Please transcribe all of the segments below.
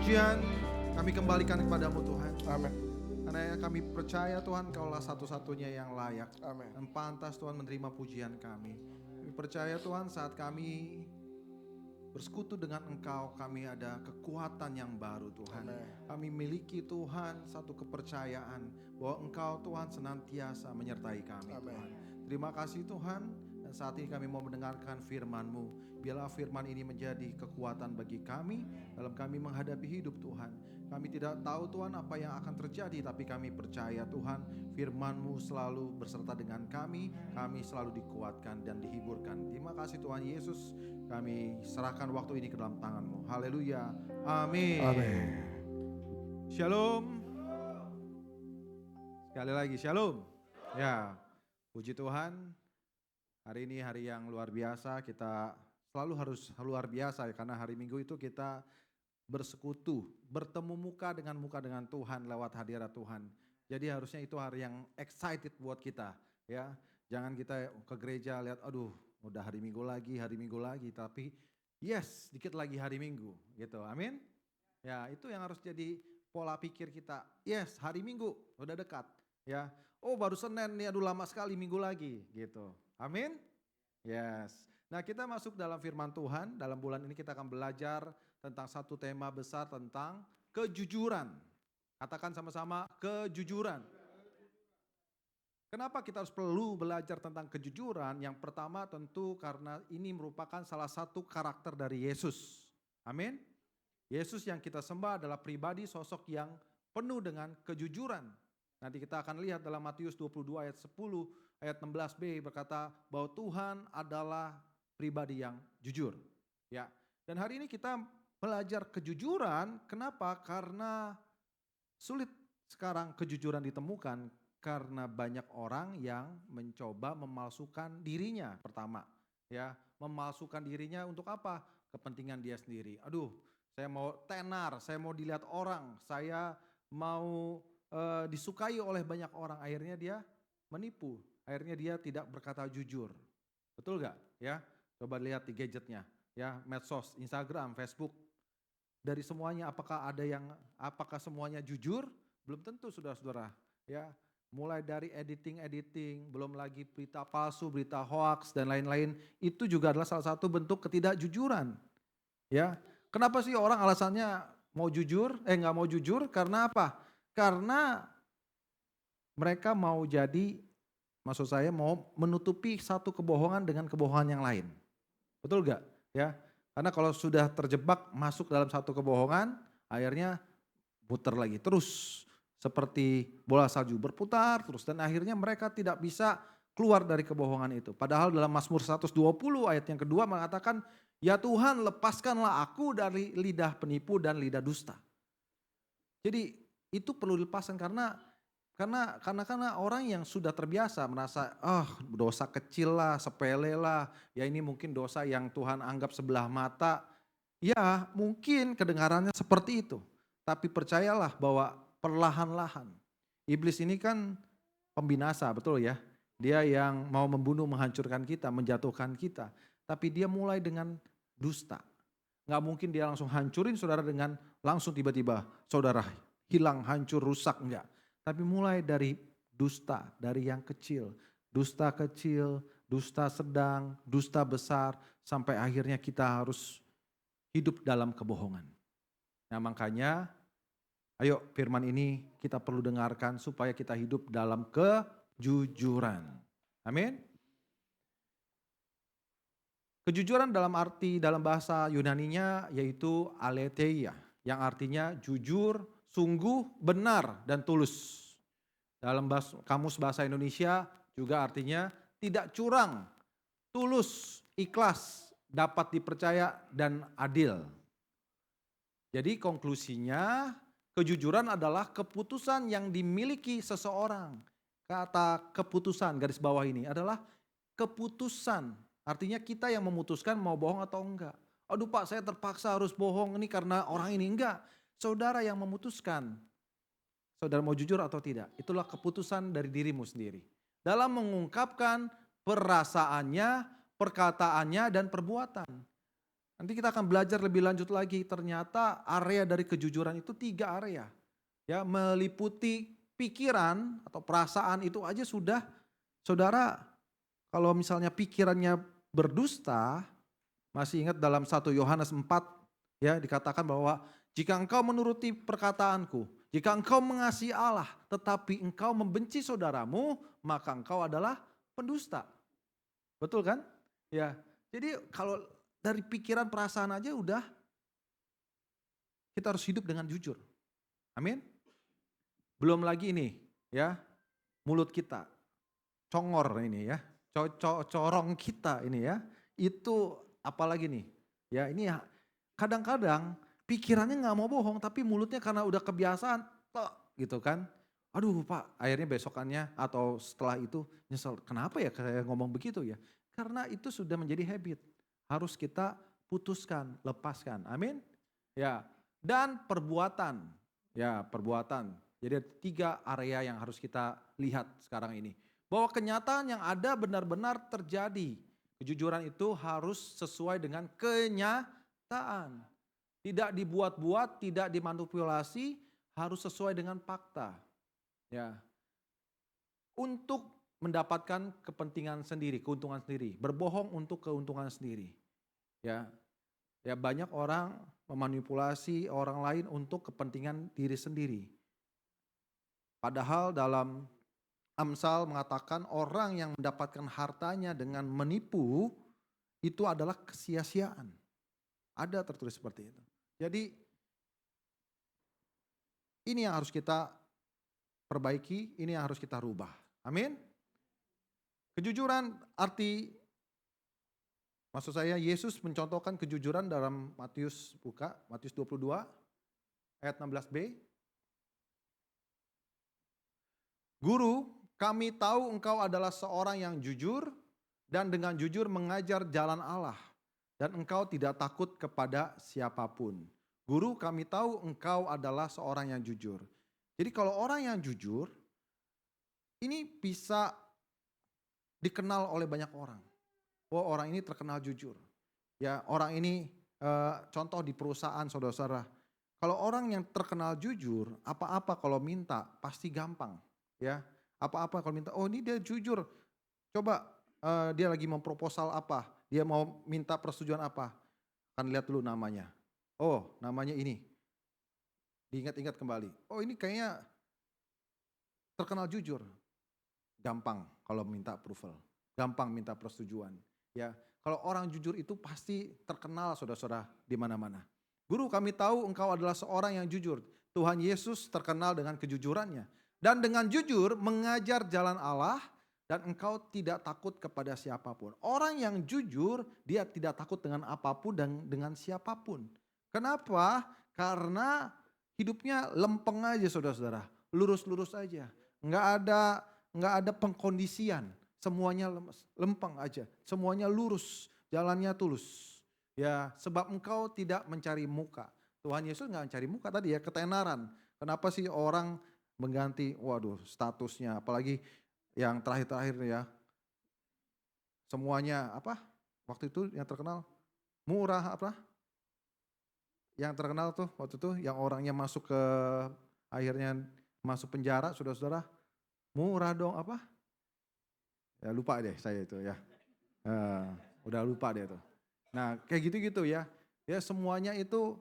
pujian kami kembalikan kepadamu Tuhan. Amin. Karena kami percaya Tuhan Kaulah satu-satunya yang layak Amin. dan pantas Tuhan menerima pujian kami. Kami percaya Tuhan saat kami bersekutu dengan Engkau, kami ada kekuatan yang baru Tuhan. Amin. Kami miliki Tuhan satu kepercayaan bahwa Engkau Tuhan senantiasa menyertai kami. Amin. Tuhan. Terima kasih Tuhan, dan saat ini kami mau mendengarkan firman-Mu. Biarlah firman ini menjadi kekuatan bagi kami dalam kami menghadapi hidup Tuhan. Kami tidak tahu Tuhan apa yang akan terjadi, tapi kami percaya Tuhan firman-Mu selalu berserta dengan kami selalu dikuatkan dan dihiburkan. Terima kasih Tuhan Yesus, kami serahkan waktu ini ke dalam tangan-Mu. Haleluya, amin. Amin. Shalom. Sekali lagi shalom. Ya, puji Tuhan. Hari ini hari yang luar biasa, kita selalu harus luar biasa ya, karena hari Minggu itu kita bersekutu, bertemu muka dengan Tuhan lewat hadirat Tuhan. Jadi harusnya itu hari yang excited buat kita ya. Jangan kita ke gereja lihat aduh udah hari Minggu lagi, tapi yes, dikit lagi hari Minggu gitu. Amin. Ya, itu yang harus jadi pola pikir kita. Yes, hari Minggu udah dekat ya. Oh, baru Senin nih, aduh lama sekali Minggu lagi gitu. Amin. Yes. Nah, kita masuk dalam firman Tuhan. Dalam bulan ini kita akan belajar tentang satu tema besar tentang kejujuran. Katakan sama-sama, kejujuran. Kenapa kita harus perlu belajar tentang kejujuran? Yang pertama tentu karena ini merupakan salah satu karakter dari Yesus. Amin. Yesus yang kita sembah adalah pribadi sosok yang penuh dengan kejujuran. Nanti kita akan lihat dalam Matius 22 ayat 10, ayat 16b berkata bahwa Tuhan adalah pribadi yang jujur. Ya. Dan hari ini kita belajar kejujuran. Kenapa? Karena sulit sekarang kejujuran ditemukan karena banyak orang yang mencoba memalsukan dirinya. Pertama, ya, memalsukan dirinya untuk apa? Kepentingan dia sendiri. Aduh, saya mau tenar, saya mau dilihat orang, saya mau disukai oleh banyak orang. Akhirnya dia menipu, akhirnya dia tidak berkata jujur. Betul gak? Ya, coba lihat di gadgetnya, ya, medsos, Instagram, Facebook. Dari semuanya apakah semuanya jujur? Belum tentu saudara-saudara. Ya, mulai dari editing, belum lagi berita palsu, berita hoax dan lain-lain. Itu juga adalah salah satu bentuk ketidakjujuran. Ya, kenapa sih orang alasannya mau jujur? Nggak mau jujur karena apa? Karena mereka mau maksud saya mau menutupi satu kebohongan dengan kebohongan yang lain. Betul gak? Ya, karena kalau sudah terjebak masuk dalam satu kebohongan, akhirnya putar lagi terus seperti bola salju berputar terus dan akhirnya mereka tidak bisa keluar dari kebohongan itu. Padahal dalam Mazmur 120 ayat yang kedua mengatakan, ya Tuhan lepaskanlah aku dari lidah penipu dan lidah dusta. Jadi itu perlu dilepaskan karena orang yang sudah terbiasa merasa dosa kecil lah, sepele lah, ya ini mungkin dosa yang Tuhan anggap sebelah mata. Ya mungkin kedengarannya seperti itu, tapi percayalah bahwa perlahan-lahan iblis ini kan pembinasa, betul ya. Dia yang mau membunuh, menghancurkan kita, menjatuhkan kita, tapi dia mulai dengan dusta. Gak mungkin dia langsung hancurin saudara dengan langsung tiba-tiba saudara hilang, hancur, rusak, enggak. Tapi mulai dari dusta, dari yang kecil, dusta sedang, dusta besar, sampai akhirnya kita harus hidup dalam kebohongan. Nah makanya, ayo firman ini kita perlu dengarkan supaya kita hidup dalam kejujuran. Amin. Kejujuran dalam bahasa Yunaninya yaitu aletheia, yang artinya jujur, sungguh, benar, dan tulus. Dalam kamus bahasa Indonesia juga artinya tidak curang, tulus, ikhlas, dapat dipercaya, dan adil. Jadi konklusinya kejujuran adalah keputusan yang dimiliki seseorang. Kata keputusan garis bawah ini adalah keputusan. Artinya kita yang memutuskan mau bohong atau enggak. Aduh Pak, saya terpaksa harus bohong ini karena orang ini. Enggak. Saudara yang memutuskan, saudara mau jujur atau tidak. Itulah keputusan dari dirimu sendiri. Dalam mengungkapkan perasaannya, perkataannya, dan perbuatan. Nanti kita akan belajar lebih lanjut lagi. Ternyata area dari kejujuran itu 3 area. Ya, meliputi pikiran atau perasaan itu aja sudah, saudara, kalau misalnya pikirannya berdusta, masih ingat dalam 1 Yohanes 4 ya dikatakan bahwa jika engkau menuruti perkataanku, jika engkau mengasihi Allah tetapi engkau membenci saudaramu, maka engkau adalah pendusta. Betul kan? Ya. Jadi kalau dari pikiran perasaan aja udah kita harus hidup dengan jujur. Amin. Belum lagi ini ya, mulut kita, congor ini ya, corong kita ini ya. Itu apalagi nih? Ya ini kadang-kadang pikirannya nggak mau bohong tapi mulutnya karena udah kebiasaan tok gitu kan. Aduh Pak, akhirnya besokannya atau setelah itu nyesel. Kenapa ya kayak ngomong begitu ya? Karena itu sudah menjadi habit. Harus kita putuskan, lepaskan. Amin. Ya. Dan perbuatan. Ya, perbuatan. Jadi ada 3 area yang harus kita lihat sekarang ini. Bahwa kenyataan yang ada benar-benar terjadi. Kejujuran itu harus sesuai dengan kenyataan. Tidak dibuat-buat, tidak dimanipulasi, harus sesuai dengan fakta. Ya. Untuk mendapatkan kepentingan sendiri, keuntungan sendiri, berbohong untuk keuntungan sendiri. Ya. Ya banyak orang memanipulasi orang lain untuk kepentingan diri sendiri. Padahal dalam Amsal mengatakan orang yang mendapatkan hartanya dengan menipu itu adalah kesia-siaan. Ada tertulis seperti itu. Jadi ini yang harus kita perbaiki, ini yang harus kita rubah. Amin. Kejujuran maksud saya Yesus mencontohkan kejujuran dalam Matius 22 ayat 16b. Guru, kami tahu engkau adalah seorang yang jujur dan dengan jujur mengajar jalan Allah dan engkau tidak takut kepada siapapun. Guru, kami tahu engkau adalah seorang yang jujur. Jadi kalau orang yang jujur ini bisa dikenal oleh banyak orang. Oh, orang ini terkenal jujur. Ya, orang ini contoh di perusahaan saudara-saudara. Kalau orang yang terkenal jujur, apa-apa kalau minta pasti gampang. Ya, apa-apa kalau minta, oh ini dia jujur. Coba dia lagi mau proposal apa, dia mau minta persetujuan apa. Kan lihat dulu namanya. Oh, namanya ini. Diingat-ingat kembali. Oh, ini kayaknya terkenal jujur. Gampang kalau minta approval. Gampang minta persetujuan. Ya, kalau orang jujur itu pasti terkenal saudara-saudara di mana-mana. Guru, kami tahu engkau adalah seorang yang jujur. Tuhan Yesus terkenal dengan kejujurannya. Dan dengan jujur mengajar jalan Allah dan engkau tidak takut kepada siapapun. Orang yang jujur dia tidak takut dengan apapun dan dengan siapapun. Kenapa? Karena hidupnya lempeng aja saudara-saudara. Lurus-lurus aja. Enggak ada pengkondisian. Semuanya lempeng aja, semuanya lurus, jalannya tulus. Ya, sebab engkau tidak mencari muka. Tuhan Yesus enggak mencari muka tadi ya, ketenaran. Kenapa sih orang mengganti, waduh statusnya, apalagi yang terakhir-terakhir ya. Semuanya apa? Waktu itu yang terkenal murah apa? Yang terkenal tuh waktu itu yang orangnya masuk ke akhirnya masuk penjara, saudara-saudara. Murah dong apa? Ya lupa deh saya itu ya. Udah lupa deh tuh. Nah kayak gitu-gitu ya. Ya semuanya itu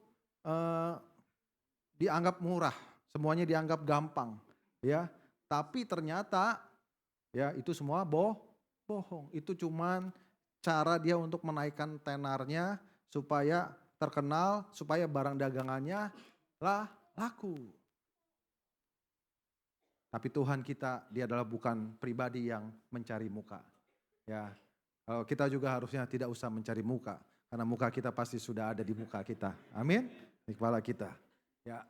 dianggap murah. Semuanya dianggap gampang. Ya. Tapi ternyata ya itu semua bohong. Itu cuman cara dia untuk menaikkan tenarnya supaya terkenal, supaya barang dagangannya laku. Tapi Tuhan kita, dia adalah bukan pribadi yang mencari muka. Ya, kita juga harusnya tidak usah mencari muka. Karena muka kita pasti sudah ada di muka kita. Amin. Di kepala kita. Ya.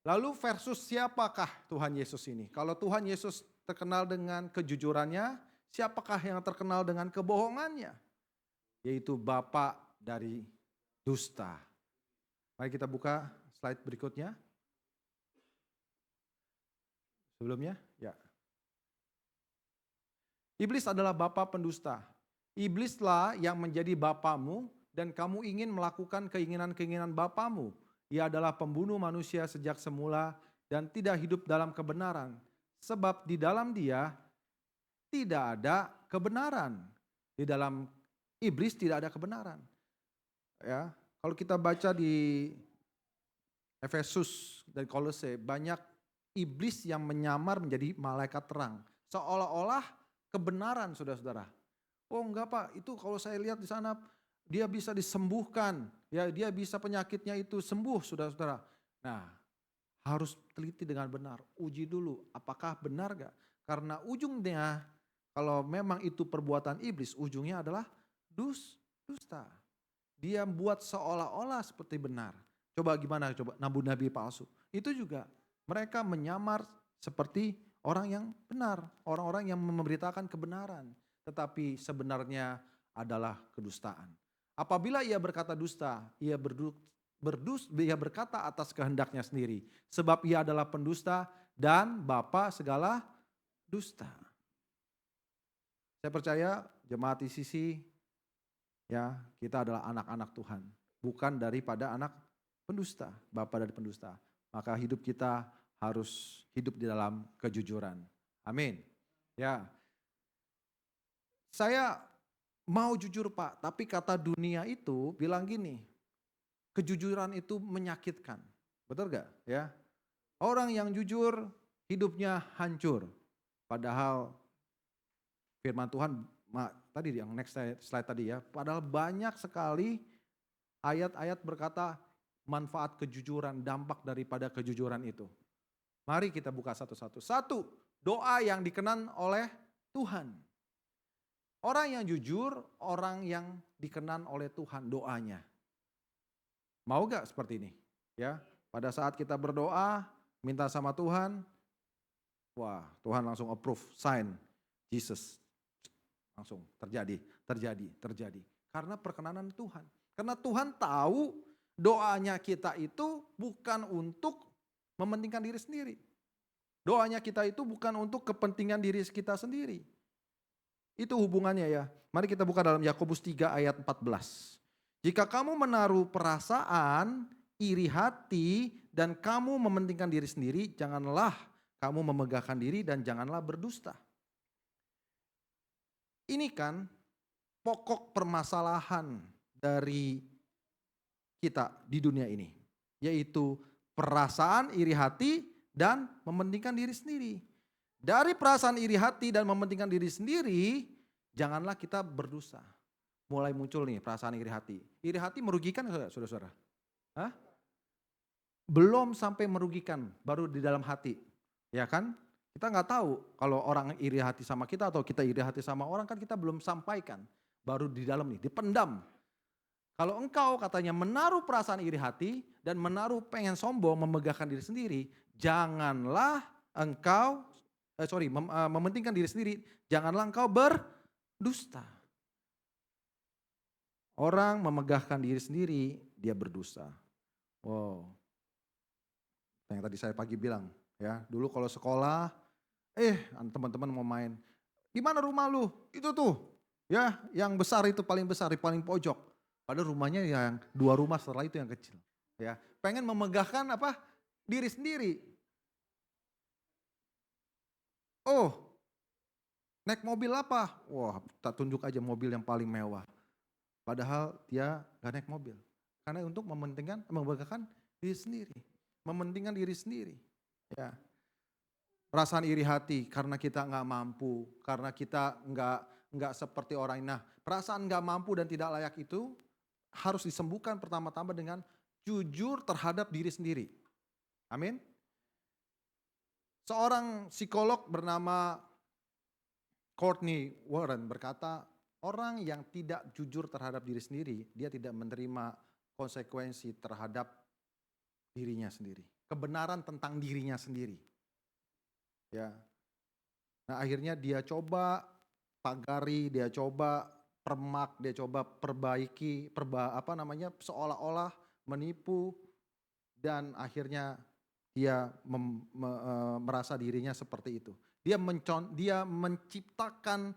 Lalu versus siapakah Tuhan Yesus ini? Kalau Tuhan Yesus terkenal dengan kejujurannya, siapakah yang terkenal dengan kebohongannya? Yaitu Bapa dari dusta. Mari kita buka slide berikutnya. Sebelumnya, ya. Iblis adalah bapa pendusta. Iblislah yang menjadi bapamu dan kamu ingin melakukan keinginan-keinginan bapamu. Ia adalah pembunuh manusia sejak semula dan tidak hidup dalam kebenaran. Sebab di dalam dia tidak ada kebenaran. Di dalam iblis tidak ada kebenaran. Ya, kalau kita baca di Efesus dan Kolose, banyak iblis yang menyamar menjadi malaikat terang. Seolah-olah kebenaran, saudara-saudara. Oh enggak Pak, itu kalau saya lihat di sana dia bisa disembuhkan, ya dia bisa penyakitnya itu sembuh, saudara-saudara. Nah, harus teliti dengan benar, uji dulu apakah benar gak? Karena ujungnya kalau memang itu perbuatan iblis, ujungnya adalah dusta. Dia buat seolah-olah seperti benar. Coba gimana coba nabi palsu. Itu juga mereka menyamar seperti orang yang benar, orang-orang yang memberitakan kebenaran. Tetapi sebenarnya adalah kedustaan. Apabila ia berkata dusta, ia berkata atas kehendaknya sendiri. Sebab ia adalah pendusta dan bapa segala dusta. Saya percaya jemaat ICC, ya kita adalah anak-anak Tuhan. Bukan daripada anak pendusta, bapa dari pendusta. Maka hidup kita harus hidup di dalam kejujuran. Amin. Ya, saya mau jujur Pak, tapi kata dunia itu bilang gini, kejujuran itu menyakitkan. Betul gak? Ya. Orang yang jujur hidupnya hancur. Padahal firman Tuhan tadi yang next slide tadi ya. Padahal banyak sekali ayat-ayat berkata manfaat kejujuran, dampak daripada kejujuran itu. Mari kita buka satu-satu. Satu, doa yang dikenan oleh Tuhan. Orang yang jujur, orang yang dikenan oleh Tuhan doanya. Mau gak seperti ini? Ya, pada saat kita berdoa, minta sama Tuhan, wah Tuhan langsung approve, sign, Jesus. Langsung terjadi. Karena perkenanan Tuhan. Karena Tuhan tahu doanya kita itu bukan untuk mementingkan diri sendiri. Doanya kita itu bukan untuk kepentingan diri kita sendiri. Itu hubungannya ya. Mari kita buka dalam Yakobus 3 ayat 14. Jika kamu menaruh perasaan, iri hati, dan kamu mementingkan diri sendiri, janganlah kamu memegahkan diri dan janganlah berdusta. Ini kan pokok permasalahan dari kita di dunia ini. Yaitu perasaan, iri hati, dan mementingkan diri sendiri. Dari perasaan iri hati dan mementingkan diri sendiri, janganlah kita berdosa. Mulai muncul nih perasaan iri hati. Iri hati merugikan saudara-saudara? Hah? Belum sampai merugikan, baru di dalam hati. Ya kan? Kita nggak tahu kalau orang iri hati sama kita atau kita iri hati sama orang kan kita belum sampaikan. Baru di dalam nih, dipendam. Kalau engkau katanya menaruh perasaan iri hati dan menaruh pengen sombong, memegahkan diri sendiri, janganlah engkau mementingkan diri sendiri, janganlah engkau berdusta. Orang memegahkan diri sendiri, dia berdusta. Wow. Yang tadi saya pagi bilang, ya, dulu kalau sekolah, teman-teman mau main, di mana rumah lu? Itu tuh, ya, yang besar itu paling besar, di paling pojok. Padahal rumahnya yang 2 rumah setelah itu yang kecil. Ya, pengen memegahkan apa? Diri sendiri. Oh, naik mobil apa? Wah, tak tunjuk aja mobil yang paling mewah. Padahal dia gak naik mobil. Karena untuk memegahkan diri sendiri. Mementingkan diri sendiri. Ya. Perasaan iri hati karena kita gak mampu. Karena kita gak seperti orang ini. Nah, perasaan gak mampu dan tidak layak itu harus disembuhkan pertama-tama dengan jujur terhadap diri sendiri. Amin. Seorang psikolog bernama Courtney Warren berkata, orang yang tidak jujur terhadap diri sendiri, dia tidak menerima konsekuensi terhadap dirinya sendiri. Kebenaran tentang dirinya sendiri. Ya. Nah, akhirnya dia coba pagari, dia coba permak, dia coba perbaiki, seolah-olah menipu, dan akhirnya dia merasa dirinya seperti itu. Dia menciptakan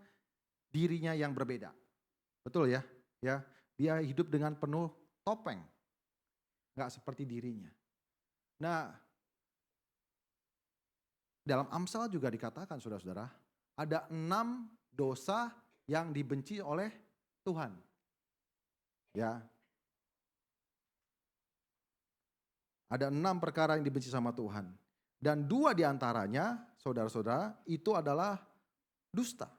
dirinya yang berbeda. Betul ya? Ya, dia hidup dengan penuh topeng, nggak seperti dirinya. Nah, dalam Amsal juga dikatakan saudara-saudara, ada 6 dosa yang dibenci oleh Tuhan. Ya, ada 6 perkara yang dibenci sama Tuhan. Dan 2 diantaranya, saudara-saudara, itu adalah dusta.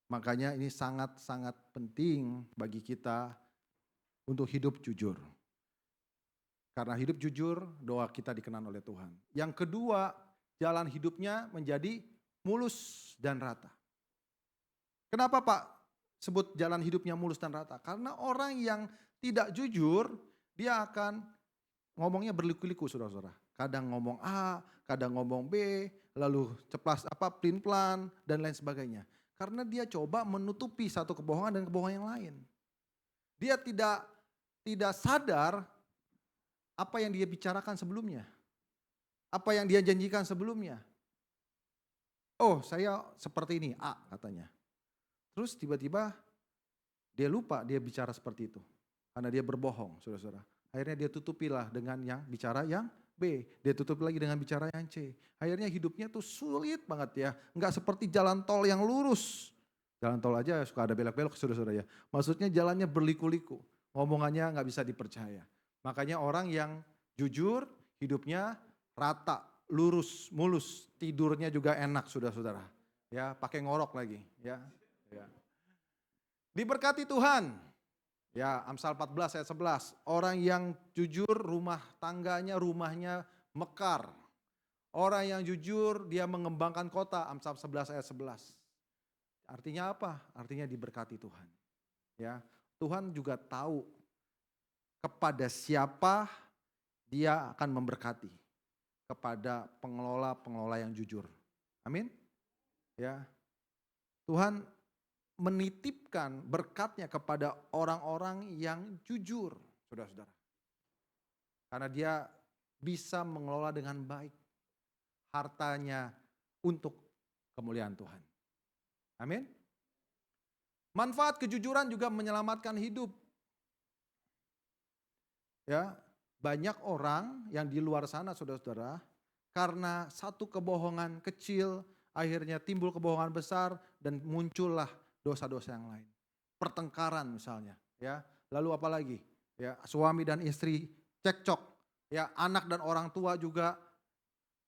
Makanya ini sangat-sangat penting bagi kita untuk hidup jujur. Karena hidup jujur, doa kita dikenan oleh Tuhan. Yang kedua, jalan hidupnya menjadi mulus dan rata. Kenapa Pak sebut jalan hidupnya mulus dan rata? Karena orang yang tidak jujur, dia akan ngomongnya berliku-liku saudara-saudara. Kadang ngomong A, kadang ngomong B, lalu pelin-pelan dan lain sebagainya. Karena dia coba menutupi satu kebohongan dan kebohongan yang lain. Dia tidak sadar apa yang dia bicarakan sebelumnya. Apa yang dia janjikan sebelumnya. Oh, saya seperti ini, A katanya. Terus tiba-tiba dia lupa dia bicara seperti itu. Karena dia berbohong, saudara-saudara. Akhirnya dia tutupilah dengan yang bicara yang B. Dia tutup lagi dengan bicara yang C. Akhirnya hidupnya tuh sulit banget ya. Enggak seperti jalan tol yang lurus. Jalan tol aja suka ada belok-belok saudara-saudara ya. Maksudnya jalannya berliku-liku. Ngomongannya nggak bisa dipercaya. Makanya orang yang jujur hidupnya rata, lurus, mulus. Tidurnya juga enak saudara-saudara. Ya, pakai ngorok lagi. Ya. Diberkati Tuhan. Ya, Amsal 14 ayat 11. Orang yang jujur rumahnya mekar. Orang yang jujur dia mengembangkan kota. Amsal 11 ayat 11. Artinya apa? Artinya diberkati Tuhan. Ya, Tuhan juga tahu kepada siapa dia akan memberkati. Kepada pengelola-pengelola yang jujur. Amin. Ya. Tuhan menitipkan berkatnya kepada orang-orang yang jujur, saudara-saudara. Karena dia bisa mengelola dengan baik hartanya untuk kemuliaan Tuhan. Amin. Manfaat kejujuran juga menyelamatkan hidup. Ya, banyak orang yang di luar sana saudara-saudara, karena satu kebohongan kecil, akhirnya timbul kebohongan besar dan muncullah dosa-dosa yang lain. Pertengkaran misalnya, ya. Lalu apa lagi? Ya, suami dan istri cekcok, ya, anak dan orang tua juga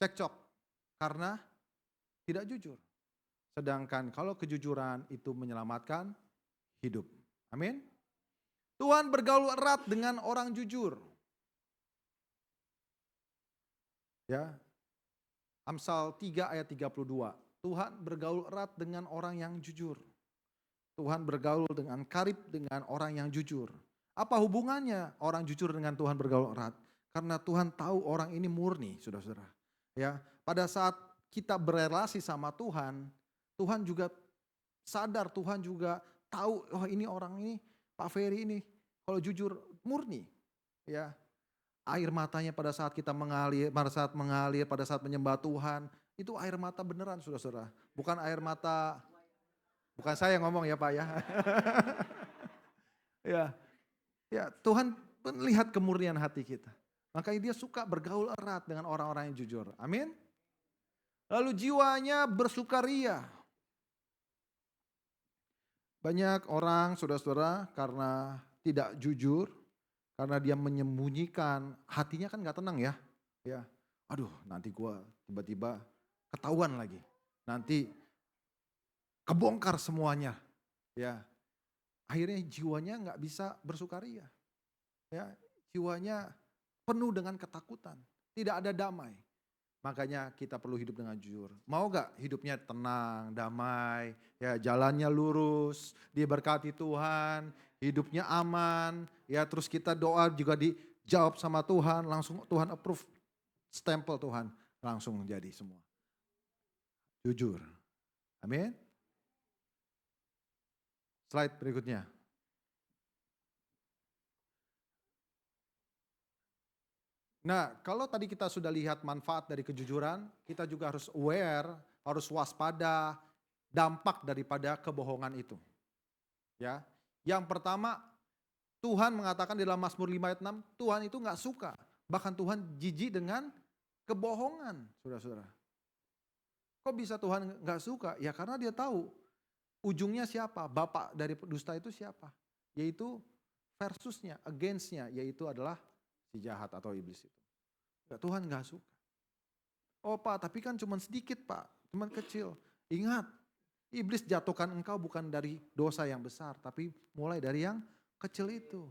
cekcok karena tidak jujur. Sedangkan kalau kejujuran itu menyelamatkan hidup. Amin. Tuhan bergaul erat dengan orang jujur. Ya. Amsal 3 ayat 32. Tuhan bergaul erat dengan orang yang jujur. Tuhan bergaul dengan karib dengan orang yang jujur. Apa hubungannya orang jujur dengan Tuhan bergaul erat? Karena Tuhan tahu orang ini murni, saudara-saudara. Ya, pada saat kita berelasi sama Tuhan, Tuhan juga sadar, Tuhan juga tahu, oh ini orang ini, Pak Ferry ini, kalau jujur murni, ya. Air matanya pada saat kita mengalir, pada saat menyembah Tuhan, itu air mata beneran saudara-saudara. Bukan air mata, bukan saya yang ngomong ya Pak ya. Ya, ya Tuhan melihat kemurnian hati kita. Makanya dia suka bergaul erat dengan orang-orang yang jujur. Amin. Lalu jiwanya bersukaria. Banyak orang saudara-saudara karena tidak jujur, karena dia menyembunyikan, hatinya kan gak tenang ya. Ya, aduh nanti gue tiba-tiba ketahuan lagi. Nanti kebongkar semuanya. Ya, akhirnya jiwanya gak bisa bersukaria. Ya, jiwanya penuh dengan ketakutan. Tidak ada damai. Makanya kita perlu hidup dengan jujur. Mau gak hidupnya tenang, damai, ya jalannya lurus, diberkati Tuhan, hidupnya aman, ya terus kita doa juga dijawab sama Tuhan, langsung Tuhan approve, stempel Tuhan, langsung jadi semua. Jujur. Amin. Slide berikutnya. Nah, kalau tadi kita sudah lihat manfaat dari kejujuran, kita juga harus aware, harus waspada, dampak daripada kebohongan itu. Ya. Yang pertama, Tuhan mengatakan di dalam Mazmur 5 ayat 6, Tuhan itu nggak suka. Bahkan Tuhan jijik dengan kebohongan, saudara-saudara. Kok bisa Tuhan nggak suka? Ya karena dia tahu ujungnya siapa, bapak dari dusta itu siapa. Yaitu versusnya, against-nya, yaitu adalah si jahat atau iblis itu. Tuhan nggak suka. Oh Pak, tapi kan cuma sedikit Pak, cuma kecil. Ingat, iblis jatuhkan engkau bukan dari dosa yang besar, tapi mulai dari yang kecil itu.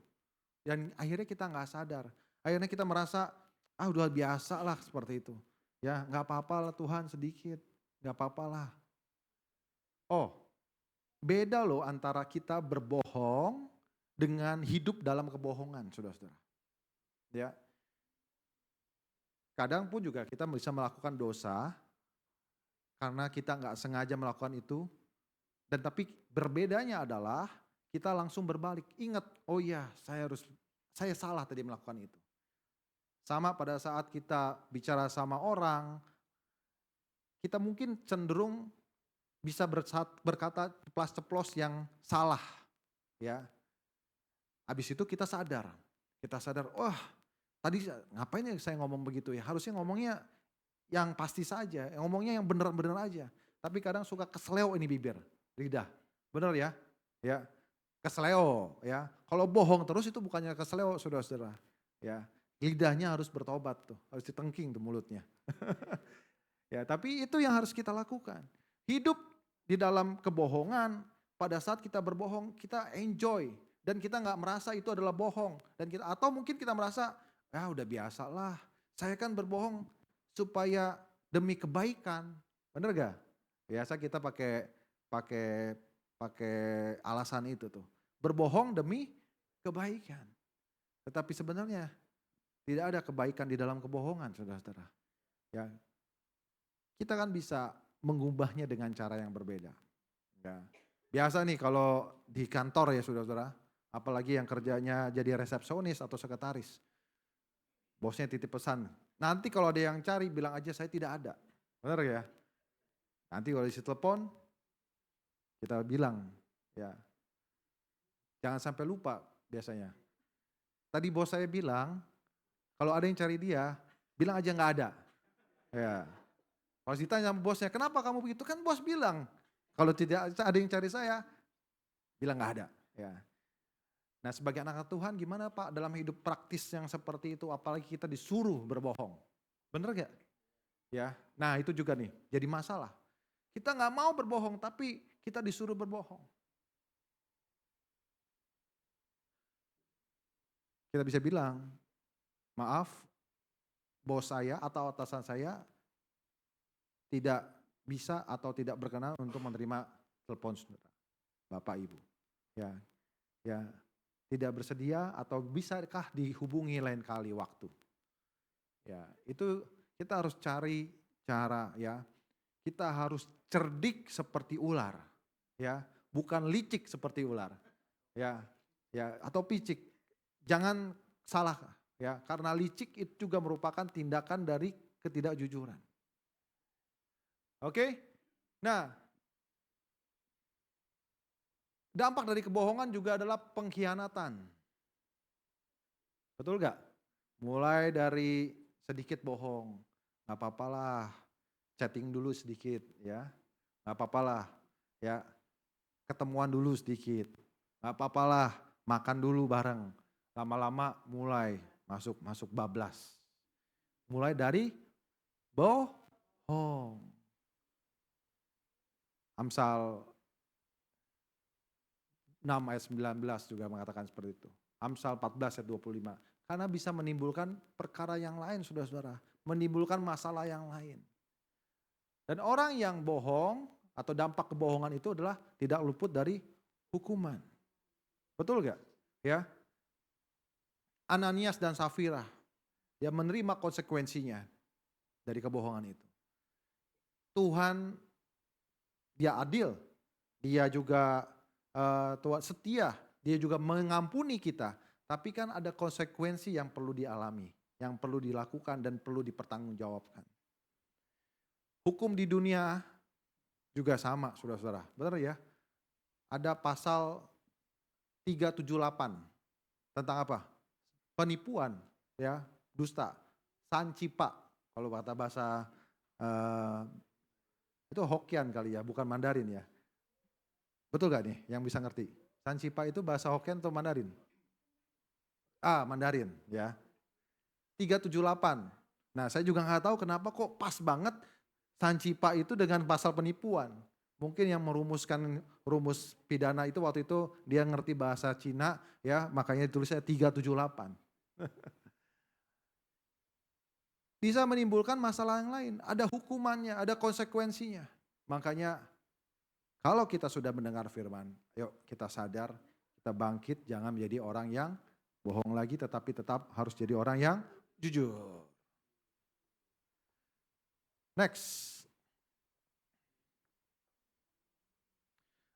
Dan akhirnya kita nggak sadar. Akhirnya kita merasa, udah biasa lah seperti itu. Ya nggak apa-apa lah Tuhan sedikit, nggak apa-apa lah. Oh, beda loh antara kita berbohong dengan hidup dalam kebohongan, saudara-saudara. Ya, kadang pun juga kita bisa melakukan dosa karena kita nggak sengaja melakukan itu. Dan tapi berbedanya adalah kita langsung berbalik. Ingat, oh iya saya salah tadi melakukan itu. Sama pada saat kita bicara sama orang, kita mungkin cenderung bisa berkata ceplas-ceplos yang salah. Ya, habis itu kita sadar, wah tadi ngapain ya saya ngomong begitu ya, harusnya ngomongnya yang pasti saja, ngomongnya yang benar-benar aja. Tapi kadang suka kesleo ini bibir, lidah, benar ya, ya kesleo ya. Kalau bohong terus itu bukannya kesleo saudara-saudara, ya lidahnya harus bertobat tuh, harus ditengking tuh mulutnya. Ya tapi itu yang harus kita lakukan. Hidup di dalam kebohongan, pada saat kita berbohong kita enjoy. Dan kita nggak merasa itu adalah bohong. Atau mungkin kita merasa, udah biasa lah. Saya kan berbohong supaya demi kebaikan. Bener gak? Biasa kita pakai alasan itu tuh. Berbohong demi kebaikan. Tetapi sebenarnya tidak ada kebaikan di dalam kebohongan, saudara-saudara. Ya, kita kan bisa mengubahnya dengan cara yang berbeda. Ya. Biasa nih kalau di kantor ya saudara-saudara, apalagi yang kerjanya jadi resepsionis atau sekretaris. Bosnya titip pesan, nanti kalau ada yang cari bilang aja saya tidak ada. Benar ya? Nanti kalau isi telepon, kita bilang ya jangan sampai lupa biasanya. Tadi bos saya bilang, kalau ada yang cari dia, bilang aja nggak ada. Ya. Kalau ditanya sama bosnya, kenapa kamu begitu? Kan bos bilang, kalau tidak ada yang cari saya, bilang nggak ada. Ya. Nah sebagai anak Tuhan gimana Pak dalam hidup praktis yang seperti itu, apalagi kita disuruh berbohong. Bener gak? Ya. Nah itu juga nih jadi masalah. Kita nggak mau berbohong tapi kita disuruh berbohong. Kita bisa bilang, maaf bos saya atau atasan saya tidak bisa atau tidak berkenan untuk menerima telepon saudara, Bapak Ibu. Ya, ya tidak bersedia atau bisakah dihubungi lain kali waktu. Ya, itu kita harus cari cara ya. Kita harus cerdik seperti ular, ya, bukan licik seperti ular. Ya, ya atau picik. Jangan salah ya, karena licik itu juga merupakan tindakan dari ketidakjujuran. Oke? Nah, dampak dari kebohongan juga adalah pengkhianatan. Betul gak? Mulai dari sedikit bohong, gak apa-apalah, chatting dulu sedikit ya, gak apa-apalah ya, ketemuan dulu sedikit, gak apa-apalah, makan dulu bareng, lama-lama mulai masuk bablas. Mulai dari bohong. Amsal 6 ayat 19 juga mengatakan seperti itu. Amsal 14 ayat 25. Karena bisa menimbulkan perkara yang lain saudara-saudara. Menimbulkan masalah yang lain. Dan orang yang bohong atau dampak kebohongan itu adalah tidak luput dari hukuman. Betul gak? Ya. Ananias dan Safira. Dia menerima konsekuensinya dari kebohongan itu. Tuhan dia adil. Dia juga Tuhan setia, dia juga mengampuni kita. Tapi kan ada konsekuensi yang perlu dialami, yang perlu dilakukan dan perlu dipertanggungjawabkan. Hukum di dunia juga sama, saudara-saudara. Benar ya? Ada pasal 378 tentang apa? Penipuan, ya, dusta, sancipa. Kalau kata bahasa eh, itu Hokkien kali ya, bukan Mandarin ya. Betul gak nih yang bisa ngerti? Sancipa itu bahasa Hokkien atau Mandarin? Mandarin ya. 378. Nah, saya juga nggak tahu kenapa kok pas banget sancipa itu dengan pasal penipuan. Mungkin yang merumuskan rumus pidana itu waktu itu dia ngerti bahasa Cina ya, makanya ditulisnya 378. Bisa menimbulkan masalah yang lain, ada hukumannya, ada konsekuensinya. Makanya kalau kita sudah mendengar firman, yuk kita sadar, kita bangkit, jangan menjadi orang yang bohong lagi, tetapi tetap harus jadi orang yang jujur. Next.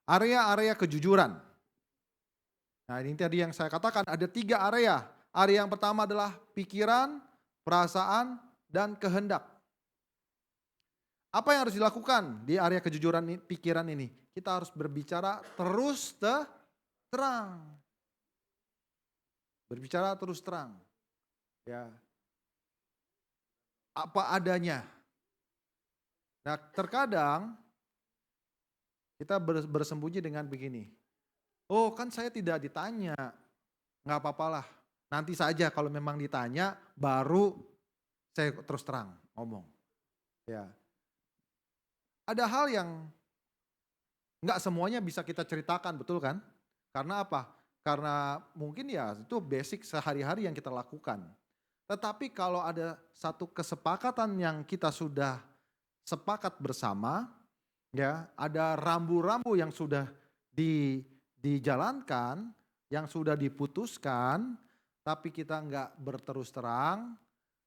Area-area kejujuran. Nah ini tadi yang saya katakan ada 3 area. Area yang pertama adalah pikiran, perasaan, dan kehendak. Apa yang harus dilakukan di area kejujuran pikiran ini? Kita harus berbicara terus terang. Berbicara terus terang. Ya. Apa adanya. Nah terkadang kita bersembunyi dengan begini. Oh kan saya tidak ditanya, nggak apa-apalah. Nanti saja kalau memang ditanya baru saya terus terang ngomong. Ya. Ada hal yang nggak semuanya bisa kita ceritakan, betul kan? Karena apa? Karena mungkin ya itu basic sehari-hari yang kita lakukan. Tetapi kalau ada satu kesepakatan yang kita sudah sepakat bersama, ya, ada rambu-rambu yang sudah dijalankan, yang sudah diputuskan, tapi kita nggak berterus terang,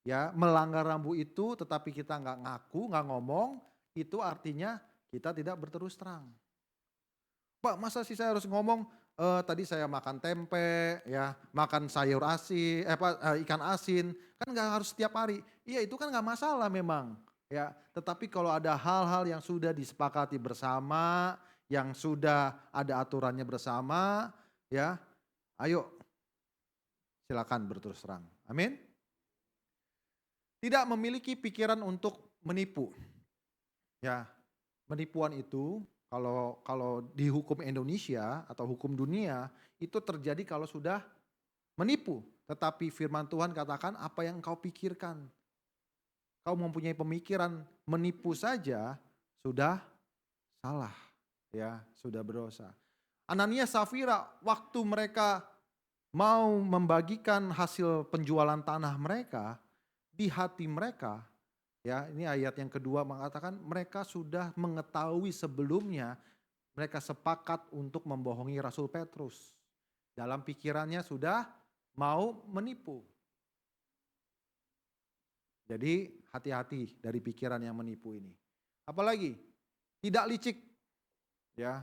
ya, melanggar rambu itu, tetapi kita nggak ngaku, nggak ngomong, itu artinya kita tidak berterus terang. Pak, masa sih saya harus ngomong? Tadi saya makan tempe, ya, makan sayur asin, ikan asin, kan nggak harus setiap hari. Iya, itu kan nggak masalah memang. Ya, tetapi kalau ada hal-hal yang sudah disepakati bersama, yang sudah ada aturannya bersama, ya, ayo silakan berterus terang. Amin. Tidak memiliki pikiran untuk menipu. Ya, penipuan itu kalau di hukum Indonesia atau hukum dunia itu terjadi kalau sudah menipu. Tetapi firman Tuhan katakan apa yang kau pikirkan. Kau mempunyai pemikiran menipu saja sudah salah, ya, sudah berdosa. Anania Safira waktu mereka mau membagikan hasil penjualan tanah mereka, di hati mereka, ya, ini ayat yang kedua mengatakan mereka sudah mengetahui sebelumnya, mereka sepakat untuk membohongi Rasul Petrus. Dalam pikirannya sudah mau menipu. Jadi hati-hati dari pikiran yang menipu ini. Apalagi tidak licik, ya.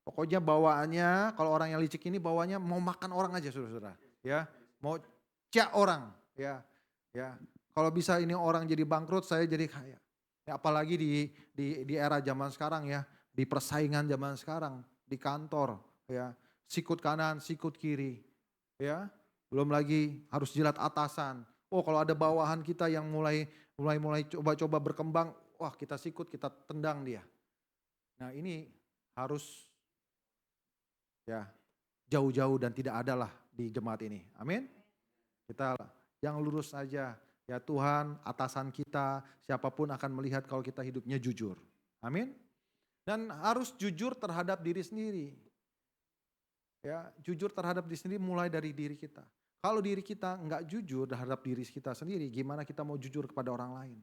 Pokoknya bawaannya kalau orang yang licik ini bawaannya mau makan orang aja, saudara-saudara, ya, mau cak orang, ya, ya. Kalau bisa ini orang jadi bangkrut, saya jadi kaya. Ya, apalagi di era zaman sekarang ya, di persaingan zaman sekarang, di kantor, ya, sikut kanan, sikut kiri, ya. Belum lagi harus jilat atasan. Oh, kalau ada bawahan kita yang mulai coba-coba berkembang, wah kita sikut, kita tendang dia. Nah ini harus ya jauh-jauh dan tidak ada lah di jemaat ini. Amin. Kita yang lurus saja. Ya Tuhan, atasan kita, siapapun akan melihat kalau kita hidupnya jujur. Amin. Dan harus jujur terhadap diri sendiri. Ya, jujur terhadap diri sendiri mulai dari diri kita. Kalau diri kita enggak jujur terhadap diri kita sendiri, gimana kita mau jujur kepada orang lain?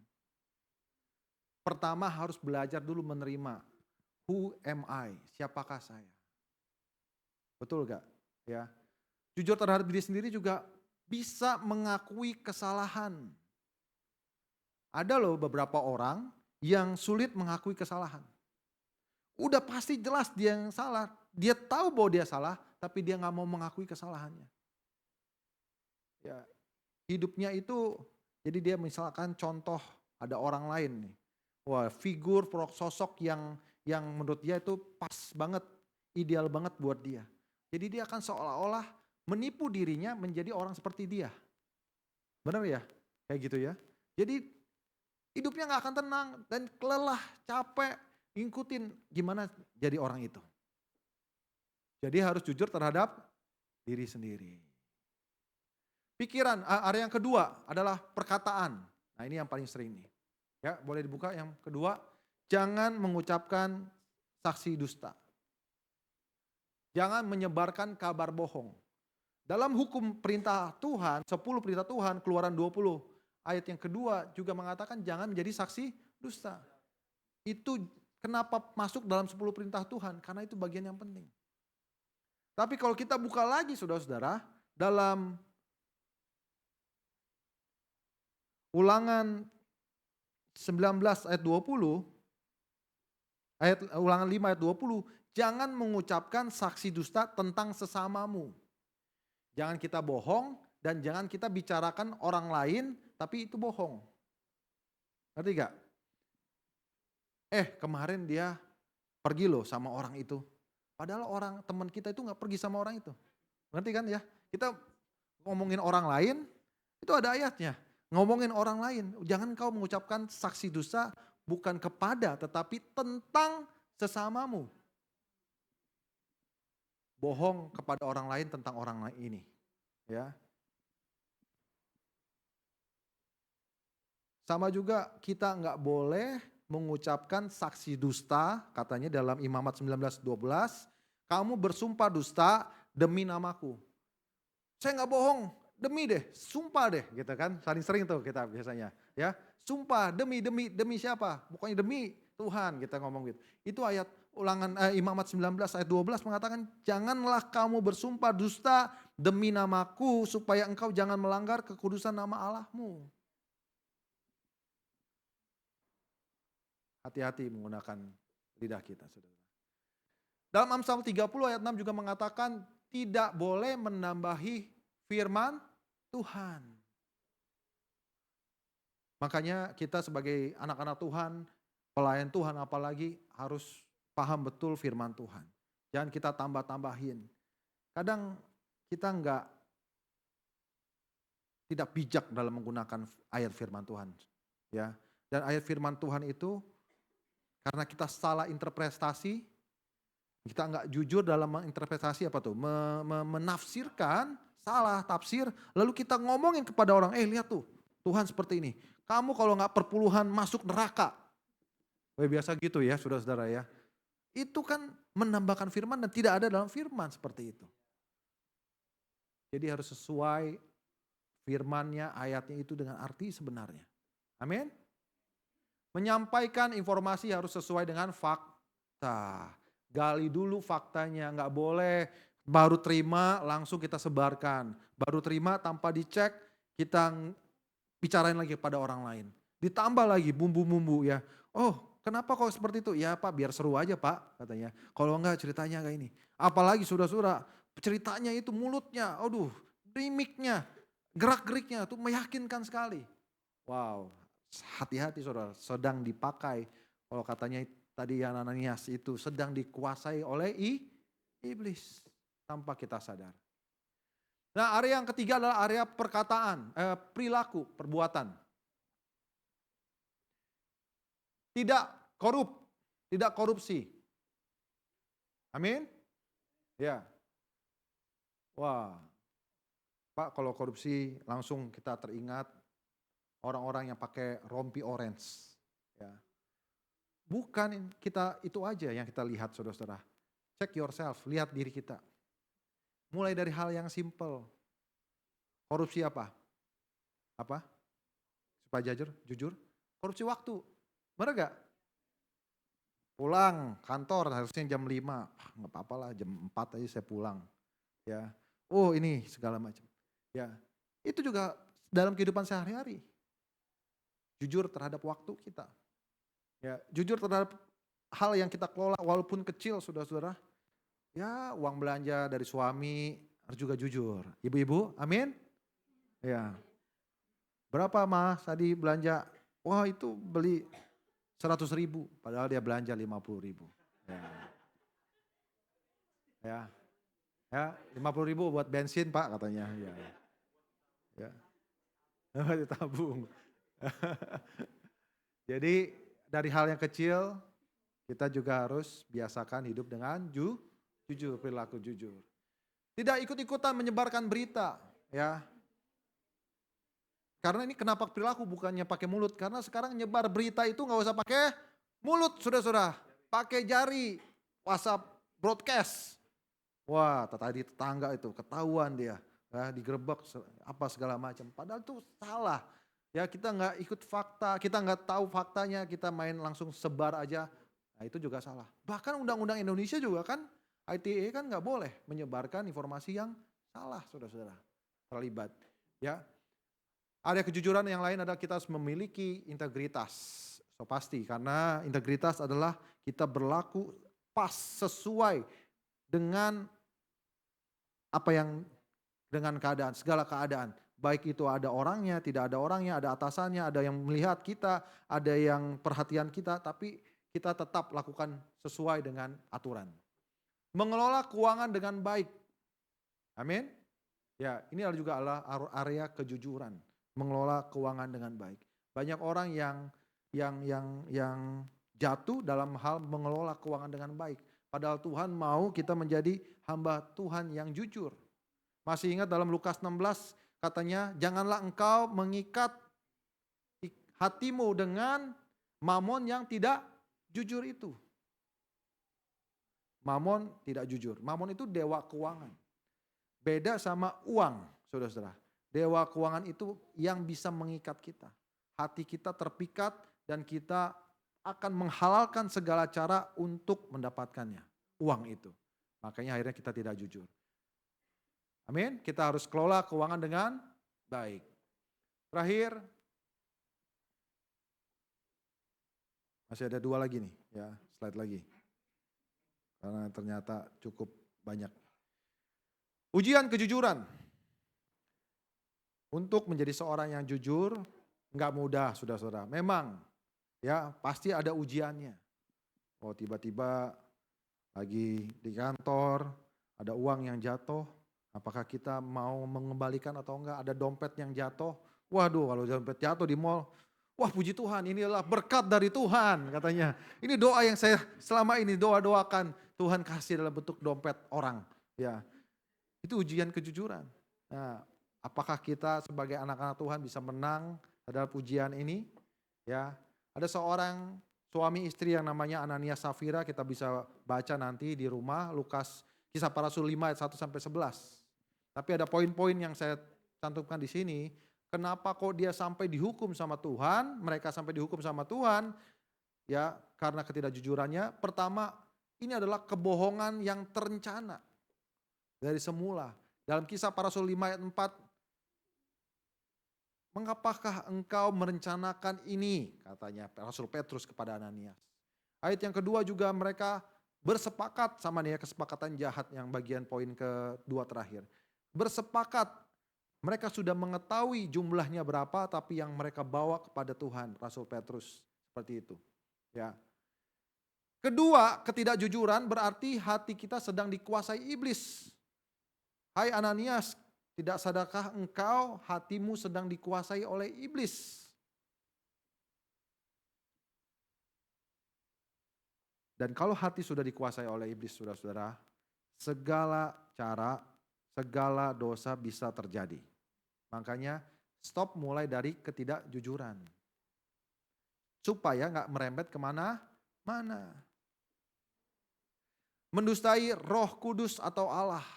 Pertama harus belajar dulu menerima. Who am I? Siapakah saya? Betul gak? Ya. Jujur terhadap diri sendiri juga bisa mengakui kesalahan. Ada loh beberapa orang yang sulit mengakui kesalahan. Udah pasti jelas dia yang salah. Dia tahu bahwa dia salah, tapi dia gak mau mengakui kesalahannya. Ya, hidupnya itu, jadi dia misalkan contoh ada orang lain nih. Wah, figur sosok yang yang menurut dia itu pas banget, ideal banget buat dia. Jadi dia akan seolah-olah menipu dirinya menjadi orang seperti dia. Benar ya? Kayak gitu ya. Jadi hidupnya nggak akan tenang dan lelah, capek, ngikutin gimana jadi orang itu. Jadi harus jujur terhadap diri sendiri. Pikiran, area yang kedua adalah perkataan. Nah ini yang paling sering nih. Ya boleh dibuka yang kedua. Jangan mengucapkan saksi dusta. Jangan menyebarkan kabar bohong. Dalam hukum perintah Tuhan, 10 perintah Tuhan, Keluaran 20 ayat yang kedua juga mengatakan jangan menjadi saksi dusta. Itu kenapa masuk dalam 10 perintah Tuhan? Karena itu bagian yang penting. Tapi kalau kita buka lagi saudara-saudara, dalam Ulangan 19 ayat 20, Ulangan 5 ayat 20, jangan mengucapkan saksi dusta tentang sesamamu. Jangan kita bohong dan jangan kita bicarakan orang lain tapi itu bohong. Ngerti gak? Kemarin dia pergi loh sama orang itu. Padahal orang teman kita itu gak pergi sama orang itu. Ngerti kan ya? Kita ngomongin orang lain, itu ada ayatnya. Ngomongin orang lain, jangan kau mengucapkan saksi dusta bukan kepada tetapi tentang sesamamu. Bohong kepada orang lain tentang orang lain ini. Ya. Sama juga kita nggak boleh mengucapkan saksi dusta, katanya dalam Imamat 19:12, kamu bersumpah dusta demi namaku. Saya nggak bohong, demi deh, sumpah deh, gitu kan. Saling sering tuh kita biasanya, ya. Sumpah demi siapa? Pokoknya demi Tuhan kita ngomong gitu. Itu ayat Imamat 19 ayat 12 mengatakan janganlah kamu bersumpah dusta demi namaku supaya engkau jangan melanggar kekudusan nama Allahmu. Hati-hati menggunakan lidah kita, saudara. Dalam Amsal 30 ayat 6 juga mengatakan tidak boleh menambahi firman Tuhan. Makanya kita sebagai anak-anak Tuhan, pelayan Tuhan apalagi harus paham betul firman Tuhan. Jangan kita tambah-tambahin. Kadang kita tidak bijak dalam menggunakan ayat firman Tuhan. Ya. Dan ayat firman Tuhan itu karena kita salah interpretasi, kita nggak jujur dalam menginterpretasi apa tuh, menafsirkan, salah tafsir, lalu kita ngomongin kepada orang, lihat tuh, Tuhan seperti ini. Kamu kalau nggak perpuluhan masuk neraka. Biasa gitu ya saudara-saudara ya. Itu kan menambahkan firman dan tidak ada dalam firman seperti itu. Jadi harus sesuai firmannya, ayatnya itu dengan arti sebenarnya. Amin. Menyampaikan informasi harus sesuai dengan fakta. Gali dulu faktanya, nggak boleh baru terima langsung kita sebarkan. Baru terima tanpa dicek kita bicarain lagi pada orang lain. Ditambah lagi bumbu-bumbu ya. Oh kenapa kok seperti itu? Ya Pak biar seru aja Pak katanya. Kalau enggak ceritanya kayak ini. Apalagi saudara-saudara ceritanya itu mulutnya, aduh mimiknya, gerak-geriknya tuh meyakinkan sekali. Wow, hati-hati saudara, sedang dipakai. Kalau katanya tadi Ananias itu sedang dikuasai oleh iblis tanpa kita sadar. Nah area yang ketiga adalah area perkataan, perilaku, perbuatan. Tidak korup, tidak korupsi. Amin? Ya. Wah, Pak kalau korupsi langsung kita teringat orang-orang yang pakai rompi orange. Ya. Bukan kita itu aja yang kita lihat saudara-saudara. Check yourself, lihat diri kita. Mulai dari hal yang simple. Korupsi apa? Apa? Supaya jujur. Korupsi waktu. Benar gak? Pulang kantor harusnya jam 5. Gak apa-apa lah jam 4 aja saya pulang. Ya. Oh ini segala macam. Ya. Itu juga dalam kehidupan sehari-hari. Jujur terhadap waktu kita. Ya, jujur terhadap hal yang kita kelola walaupun kecil saudara-saudara. Ya uang belanja dari suami harus juga jujur. Ibu-ibu amin. Ya. Berapa mas tadi belanja? Wah itu beli 100.000, padahal dia belanja 50.000. Ya, ya, 50.000 buat bensin Pak katanya. Ya, ditabung. Jadi dari hal yang kecil kita juga harus biasakan hidup dengan jujur, perilaku jujur. Tidak ikut-ikutan menyebarkan berita, ya. Karena ini kenapa perilaku bukannya pakai mulut? Karena sekarang nyebar berita itu nggak usah pakai mulut, saudara-saudara. Pakai jari, WhatsApp, broadcast. Wah, tadi tetangga itu ketahuan dia, ya, digerebek apa segala macam. Padahal itu salah. Ya kita nggak ikut fakta, kita nggak tahu faktanya, kita main langsung sebar aja. Nah itu juga salah. Bahkan undang-undang Indonesia juga kan, ITE kan nggak boleh menyebarkan informasi yang salah, saudara-saudara. Terlibat. Ya, ada kejujuran yang lain adalah kita harus memiliki integritas. So pasti karena integritas adalah kita berlaku pas sesuai dengan apa yang dengan keadaan, segala keadaan. Baik itu ada orangnya, tidak ada orangnya, ada atasannya, ada yang melihat kita, ada yang perhatian kita, tapi kita tetap lakukan sesuai dengan aturan. Mengelola keuangan dengan baik. Amin. Ya, ini juga adalah area kejujuran. Mengelola keuangan dengan baik. Banyak orang yang jatuh dalam hal mengelola keuangan dengan baik. Padahal Tuhan mau kita menjadi hamba Tuhan yang jujur. Masih ingat dalam Lukas 16 katanya, janganlah engkau mengikat hatimu dengan mamon yang tidak jujur itu. Mamon tidak jujur. Mamon itu dewa keuangan. Beda sama uang, saudara-saudara. Dewa keuangan itu yang bisa mengikat kita. Hati kita terpikat dan kita akan menghalalkan segala cara untuk mendapatkannya. Uang itu. Makanya akhirnya kita tidak jujur. Amin. Kita harus kelola keuangan dengan baik. Terakhir, masih ada 2 lagi nih, ya, slide lagi. Karena ternyata cukup banyak. Ujian kejujuran. Untuk menjadi seorang yang jujur nggak mudah, saudara-saudara. Memang, ya pasti ada ujiannya. Oh tiba-tiba lagi di kantor ada uang yang jatuh. Apakah kita mau mengembalikan atau enggak? Ada dompet yang jatuh. Waduh, kalau dompet jatuh di mall, wah puji Tuhan, ini adalah berkat dari Tuhan katanya. Ini doa yang saya selama ini doakan, Tuhan kasih dalam bentuk dompet orang. Ya, itu ujian kejujuran. Nah, apakah kita sebagai anak-anak Tuhan bisa menang terhadap ujian ini? Ya, ada seorang suami istri yang namanya Ananias Safira, kita bisa baca nanti di rumah, Lukas Kisah Para Rasul 5 ayat 1 sampai 11. Tapi ada poin-poin yang saya cantumkan di sini. Kenapa kok dia sampai dihukum sama Tuhan? Mereka sampai dihukum sama Tuhan. Ya, karena ketidakjujurannya. Pertama, ini adalah kebohongan yang terencana dari semula. Dalam Kisah Para Rasul 5 ayat 4, mengapakah engkau merencanakan ini? Katanya Rasul Petrus kepada Ananias. Ayat yang kedua juga mereka bersepakat sama nih ya, kesepakatan jahat yang bagian poin kedua terakhir. Bersepakat, mereka sudah mengetahui jumlahnya berapa, tapi yang mereka bawa kepada Tuhan, Rasul Petrus seperti itu. Ya. Kedua, ketidakjujuran berarti hati kita sedang dikuasai iblis. Hai Ananias, tidak sadarkah engkau hatimu sedang dikuasai oleh iblis? Dan kalau hati sudah dikuasai oleh iblis, saudara-saudara, segala cara, segala dosa bisa terjadi. Makanya stop mulai dari ketidakjujuran. Supaya gak merembet kemana-mana. Mendustai Roh Kudus atau Allah.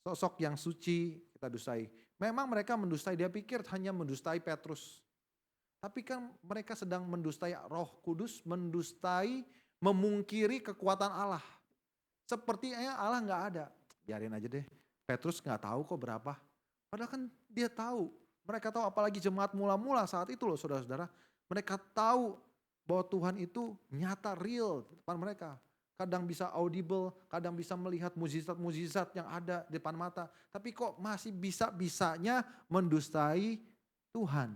Sosok yang suci kita dustai. Memang mereka mendustai, dia pikir hanya mendustai Petrus. Tapi kan mereka sedang mendustai Roh Kudus, mendustai, memungkiri kekuatan Allah. Sepertinya Allah gak ada. Biarin aja deh, Petrus gak tahu kok berapa. Padahal kan dia tahu. Mereka tahu, apalagi jemaat mula-mula saat itu loh saudara-saudara. Mereka tahu bahwa Tuhan itu nyata, real di depan mereka. Kadang bisa audible, kadang bisa melihat mukjizat-mukjizat yang ada di depan mata. Tapi kok masih bisa-bisanya mendustai Tuhan.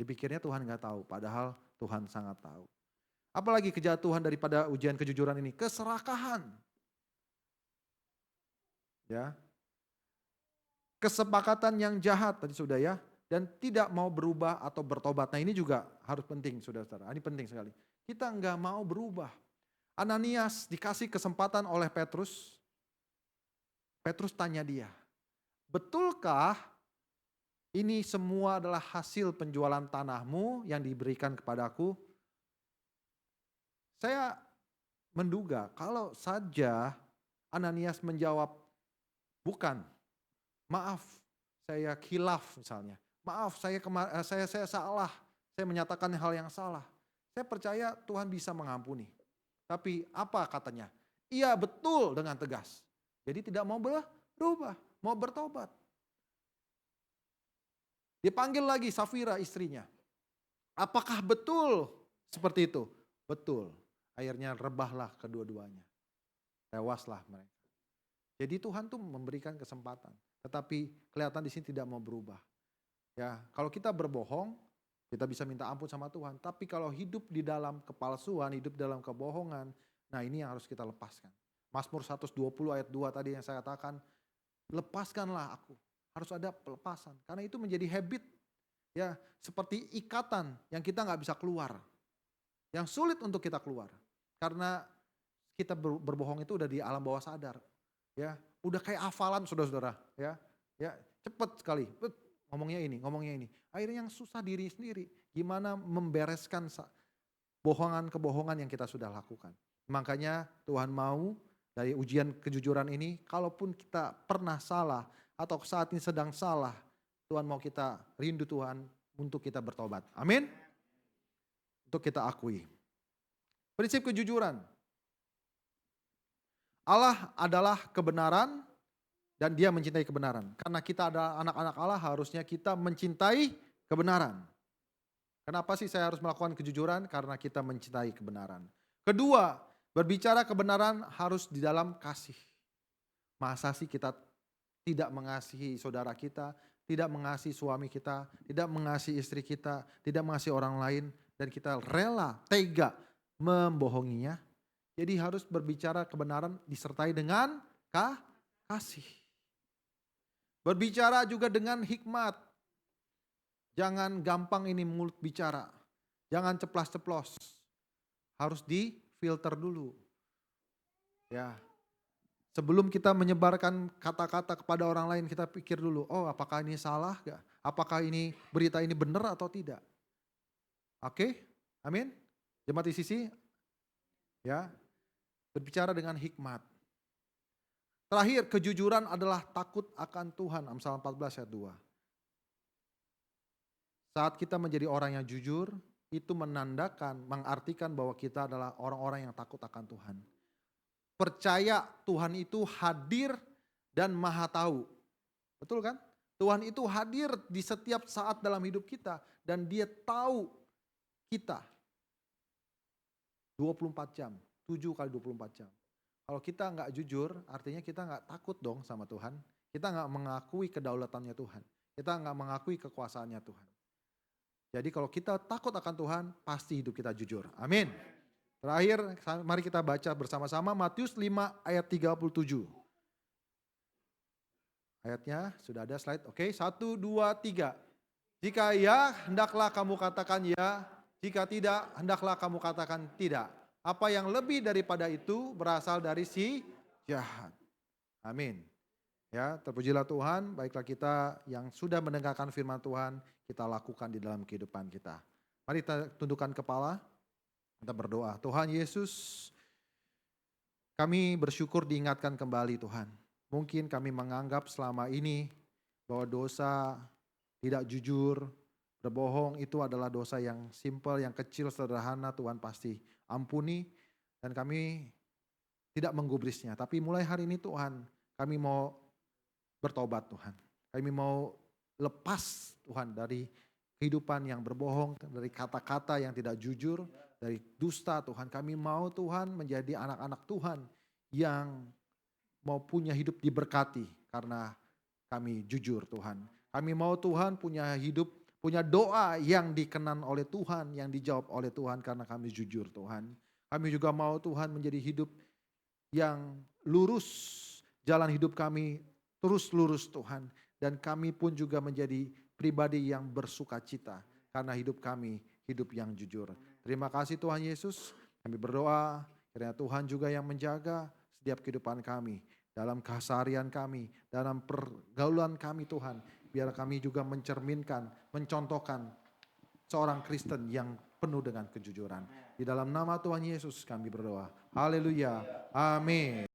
Dipikirnya Tuhan nggak tahu, padahal Tuhan sangat tahu. Apalagi kejatuhan daripada ujian kejujuran ini? Keserakahan. Ya. Kesepakatan yang jahat tadi sudah ya. Dan tidak mau berubah atau bertobat. Nah ini juga harus penting saudara-saudara. Ini penting sekali. Kita nggak mau berubah. Ananias dikasih kesempatan oleh Petrus. Petrus tanya dia, betulkah ini semua adalah hasil penjualan tanahmu yang diberikan kepadaku? Saya menduga kalau saja Ananias menjawab, bukan, maaf, saya khilaf misalnya. Maaf, saya salah, saya menyatakan hal yang salah. Saya percaya Tuhan bisa mengampuni. Tapi apa katanya? Iya betul dengan tegas. Jadi tidak mau berubah, mau bertobat. Dipanggil lagi Safira istrinya. Apakah betul seperti itu? Betul. Akhirnya rebahlah kedua-duanya. Tewaslah mereka. Jadi Tuhan tuh memberikan kesempatan. Tetapi kelihatan di sini tidak mau berubah. Ya, kalau kita berbohong, kita bisa minta ampun sama Tuhan. Tapi kalau hidup di dalam kepalsuan, hidup dalam kebohongan, nah ini yang harus kita lepaskan. Mazmur 120 ayat 2 tadi yang saya katakan, lepaskanlah aku. Harus ada pelepasan. Karena itu menjadi habit. Ya, seperti ikatan yang kita nggak bisa keluar. Yang sulit untuk kita keluar. Karena kita berbohong itu udah di alam bawah sadar. Ya, udah kayak hafalan saudara-saudara. Ya, cepet sekali. Ngomongnya ini. Akhirnya yang susah diri sendiri. Gimana membereskan bohongan-kebohongan yang kita sudah lakukan. Makanya Tuhan mau dari ujian kejujuran ini, kalaupun kita pernah salah atau saat ini sedang salah, Tuhan mau kita rindu Tuhan untuk kita bertobat. Amin. Untuk kita akui. Prinsip kejujuran. Allah adalah kebenaran dan Dia mencintai kebenaran. Karena kita adalah anak-anak Allah, harusnya kita mencintai kebenaran. Kenapa sih saya harus melakukan kejujuran? Karena kita mencintai kebenaran. Kedua, berbicara kebenaran harus di dalam kasih. Masa sih kita tidak mengasihi saudara kita, tidak mengasihi suami kita, tidak mengasihi istri kita, tidak mengasihi orang lain, dan kita rela, tega membohonginya. Jadi harus berbicara kebenaran disertai dengan kasih. Berbicara juga dengan hikmat. Jangan gampang ini mulut bicara. Jangan ceplas-ceplos. Harus difilter dulu. Ya. Sebelum kita menyebarkan kata-kata kepada orang lain, kita pikir dulu, oh apakah ini salah gak? Apakah ini berita ini benar atau tidak? Oke? Amin? Jemaat di sisi? Ya. Berbicara dengan hikmat. Terakhir, kejujuran adalah takut akan Tuhan. Amsal 14 ayat 2. Saat kita menjadi orang yang jujur, itu menandakan, mengartikan bahwa kita adalah orang-orang yang takut akan Tuhan. Percaya Tuhan itu hadir dan maha tahu. Betul kan? Tuhan itu hadir di setiap saat dalam hidup kita. Dan Dia tahu kita 24 jam, 7 kali 24 jam. Kalau kita nggak jujur, artinya kita nggak takut dong sama Tuhan. Kita nggak mengakui kedaulatannya Tuhan. Kita nggak mengakui kekuasaannya Tuhan. Jadi kalau kita takut akan Tuhan, pasti hidup kita jujur. Amin. Terakhir, mari kita baca bersama-sama Matius 5 ayat 37. Ayatnya sudah ada slide. Oke, 1, 2, 3. Jika ya, hendaklah kamu katakan ya. Jika tidak, hendaklah kamu katakan tidak. Apa yang lebih daripada itu berasal dari si jahat. Amin. Ya, terpujilah Tuhan, baiklah kita yang sudah mendengarkan firman Tuhan, kita lakukan di dalam kehidupan kita. Mari kita tundukkan kepala, kita berdoa. Tuhan Yesus, kami bersyukur diingatkan kembali Tuhan. Mungkin kami menganggap selama ini bahwa dosa tidak jujur, berbohong itu adalah dosa yang simple, yang kecil, sederhana, Tuhan pasti ampuni. Dan kami tidak menggubrisnya. Tapi mulai hari ini Tuhan, kami mau bertobat Tuhan. Kami mau lepas Tuhan dari kehidupan yang berbohong, dari kata-kata yang tidak jujur, dari dusta Tuhan. Kami mau Tuhan menjadi anak-anak Tuhan yang mau punya hidup diberkati karena kami jujur Tuhan. Kami mau Tuhan punya hidup punya doa yang dikenan oleh Tuhan, yang dijawab oleh Tuhan karena kami jujur Tuhan. Kami juga mau Tuhan menjadi hidup yang lurus, jalan hidup kami terus lurus Tuhan. Dan kami pun juga menjadi pribadi yang bersuka cita karena hidup kami hidup yang jujur. Terima kasih Tuhan Yesus, kami berdoa kiranya Tuhan juga yang menjaga setiap kehidupan kami, dalam keseharian kami, dalam pergaulan kami Tuhan. Biar kami juga mencerminkan, mencontohkan seorang Kristen yang penuh dengan kejujuran. Di dalam nama Tuhan Yesus kami berdoa. Haleluya. Amin.